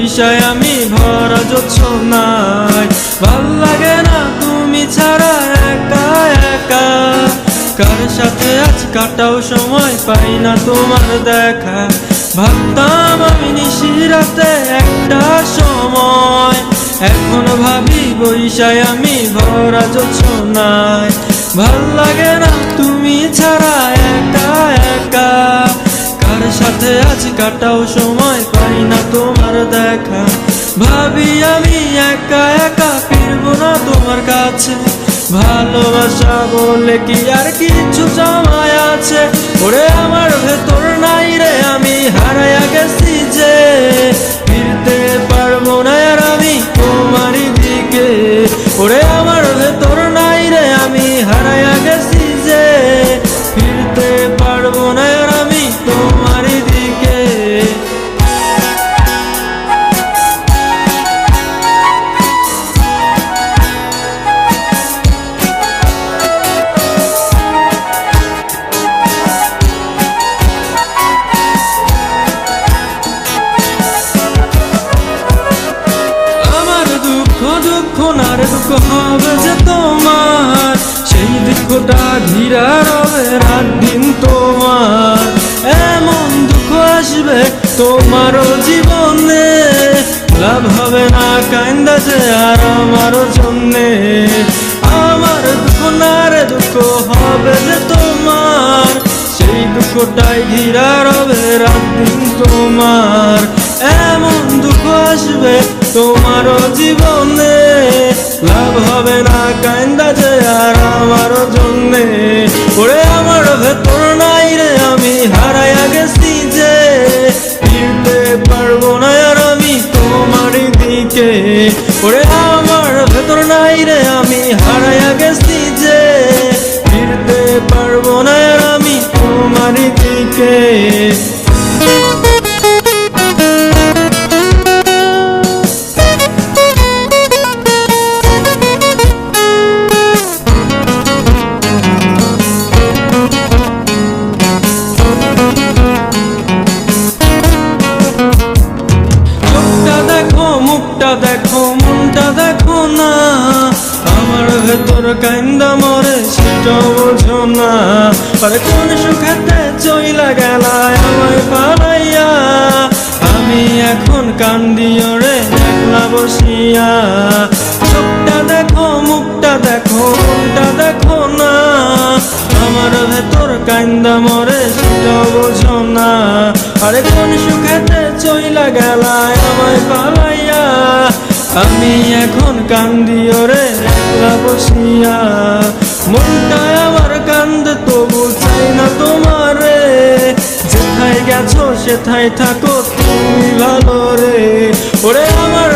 বৈশায় আমি ভরা জোছনায়। ভাল লাগে না তুমি ছাড়া একা একা, কার সাথে আজ কাটাও সময় পাই না তোমার দেখা। ভাবতাম আমি নিশিরাতে একটা সময়, এখন ভাবি বৈশায় আমি ভরা জোছনায়। ভাল লাগে না তুমি ছাড়া একা একা, কার সাথে আজ কাটাও সময় পাই না তোমার দেখা। ভাবি আমি একা একা ফিরবো না তোমার কাছে, ভালোবাসা বলে কি আর কিছু জমায় আছে? ওরে আমার ভেতর নাই রে আমি হারায়া গেছি যে, ফিরতে পারবো না আর আমি তোমারই দিকে। ওরে আমার ভেতর নাই রে আমি হারায়া গেছি যে, ফিরতে পারবো না আর আমি তোমারই দিকে। দুঃখ না রে দুঃখ হবে যে তোমার, সেই দুঃখটা ঘিরা রবে রাত দিন তোমার। এমন দুঃখ আসবে তোমারও জীবনে, লাভ হবে না কান্দা যে আর আমারও জন্যে। আমার দুঃখ না রে দুঃখ হবে যে তোমার, সেই দুঃখটাই ঘিরা রবে রাত দিন তোমার। এমন দুঃখ আসবে তোমারও জীবনে, লাভ হবে না কান্দা যে আর আমারও জন্যে। ওরে আমার ভেতর নাই রে আমি হারায়া গেছি যে, ফিরতে পারবো না আর আমি তোমারই দিকে। ওরে আমার ভেতর নাই রে আমি হারায়া গেছি যে, ফিরতে পারবো না আর আমি তোমারই দিকে। দেখো মনটা দেখো না, আমার ভেতর কান্দা মরে সেটা বোঝো না। আরে কোন সুখেতে চইলা গেলায় আমায় পালাইয়া, আমি এখন কান্দি ওরে একলা বসিয়া। চোখটা দেখো মুখটা দেখো মনটা দেখো না, আমার ভেতর কান্দা মরে সেটা বোঝো না। আরে কোন সুখেতে চইলা গেলায় আমায় পালাইয়া, আমি এখন কান্দি ওরে একলা বসিয়া। মনটা আমার কান্দে তবু চাই না তোমারে, যেথায় গেছো সেথায় থাকো তুমি ভালো রে। ওরে আমার